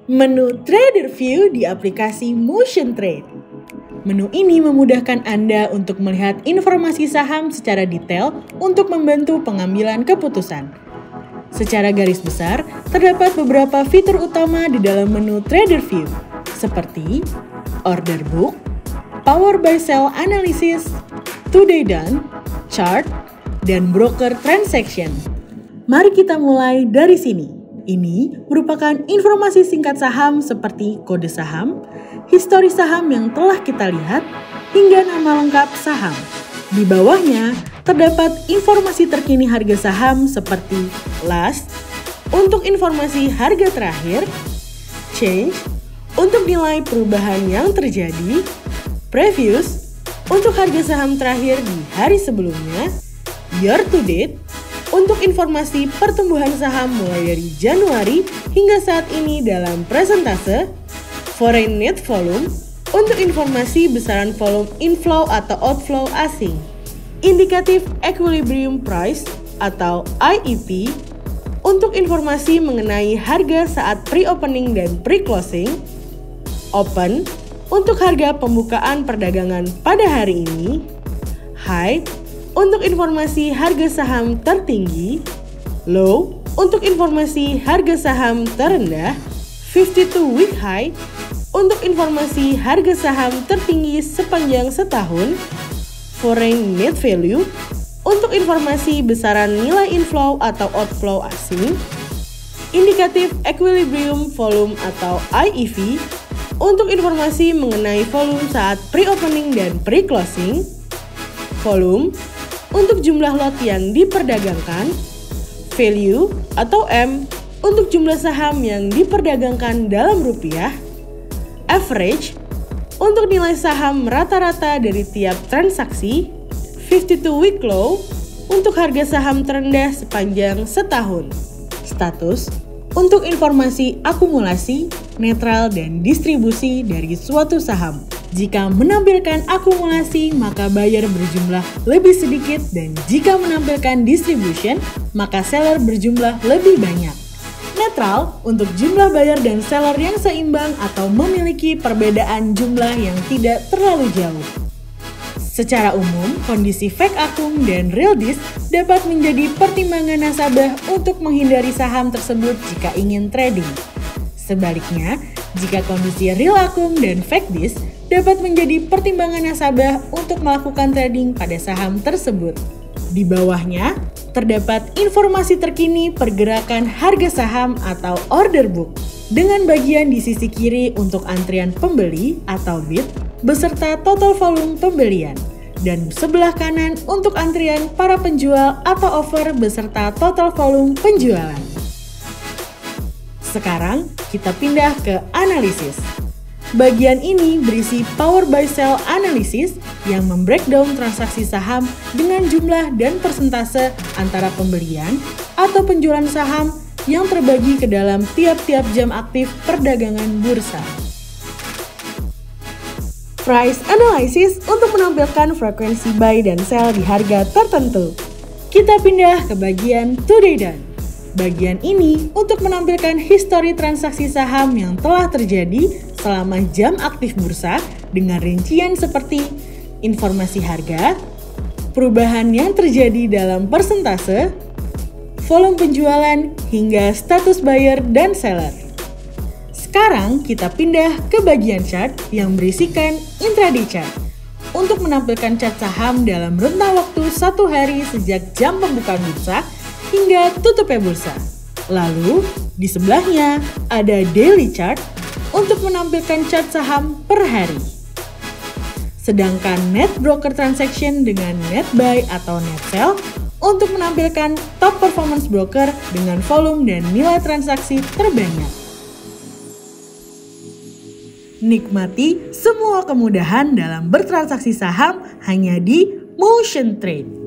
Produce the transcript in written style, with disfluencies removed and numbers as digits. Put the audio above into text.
Menu Trader View di aplikasi Motion Trade. Menu ini memudahkan Anda untuk melihat informasi saham secara detail untuk membantu pengambilan keputusan. Secara garis besar, terdapat beberapa fitur utama di dalam menu Trader View, seperti Order Book, Power Buy Sell Analysis, Today Done, Chart, dan Broker Transaction. Mari kita mulai dari sini. Ini merupakan informasi singkat saham seperti kode saham, histori saham yang telah kita lihat, hingga nama lengkap saham. Di bawahnya terdapat informasi terkini harga saham seperti last untuk informasi harga terakhir, change untuk nilai perubahan yang terjadi, previous untuk harga saham terakhir di hari sebelumnya, year to date untuk informasi pertumbuhan saham mulai dari Januari hingga saat ini dalam persentase, foreign net volume untuk informasi besaran volume inflow atau outflow asing, indikatif equilibrium price atau IEP untuk informasi mengenai harga saat pre-opening dan pre-closing, open untuk harga pembukaan perdagangan pada hari ini, high untuk informasi harga saham tertinggi, low untuk informasi harga saham terendah, 52-week high untuk informasi harga saham tertinggi sepanjang setahun, foreign net value untuk informasi besaran nilai inflow atau outflow asing, indikatif equilibrium volume atau IEV untuk informasi mengenai volume saat pre-opening dan pre-closing, volume untuk jumlah lot yang diperdagangkan, value atau M untuk jumlah saham yang diperdagangkan dalam rupiah, average untuk nilai saham rata-rata dari tiap transaksi, 52-week low untuk harga saham terendah sepanjang setahun, status untuk informasi akumulasi, netral, dan distribusi dari suatu saham. Jika menampilkan akumulasi, maka buyer berjumlah lebih sedikit, dan jika menampilkan distribution, maka seller berjumlah lebih banyak. Netral untuk jumlah buyer dan seller yang seimbang atau memiliki perbedaan jumlah yang tidak terlalu jauh. Secara umum, kondisi fake akum dan real disk dapat menjadi pertimbangan nasabah untuk menghindari saham tersebut jika ingin trading. Sebaliknya, jika kondisi real akum dan fake disk dapat menjadi pertimbangan nasabah untuk melakukan trading pada saham tersebut. Di bawahnya, terdapat informasi terkini pergerakan harga saham atau order book, dengan bagian di sisi kiri untuk antrian pembeli atau bid, beserta total volume pembelian, dan sebelah kanan untuk antrian para penjual atau offer beserta total volume penjualan. Sekarang, kita pindah ke analisis. Bagian ini berisi Power Buy Sell Analysis yang membreakdown transaksi saham dengan jumlah dan persentase antara pembelian atau penjualan saham yang terbagi ke dalam tiap-tiap jam aktif perdagangan bursa. Price Analysis untuk menampilkan frekuensi buy dan sell di harga tertentu. Kita pindah ke bagian Today Done. Bagian ini untuk menampilkan histori transaksi saham yang telah terjadi selama jam aktif bursa dengan rincian seperti informasi harga, perubahan yang terjadi dalam persentase, volume penjualan, hingga status buyer dan seller. Sekarang kita pindah ke bagian chart yang berisikan intraday chart untuk menampilkan chart saham dalam rentang waktu 1 hari sejak jam pembukaan bursa hingga tutupnya bursa. Lalu, di sebelahnya ada daily chart untuk menampilkan chart saham per hari. Sedangkan net broker transaction dengan net buy atau net sell untuk menampilkan top performance broker dengan volume dan nilai transaksi terbanyak. Nikmati semua kemudahan dalam bertransaksi saham hanya di Motion Trade.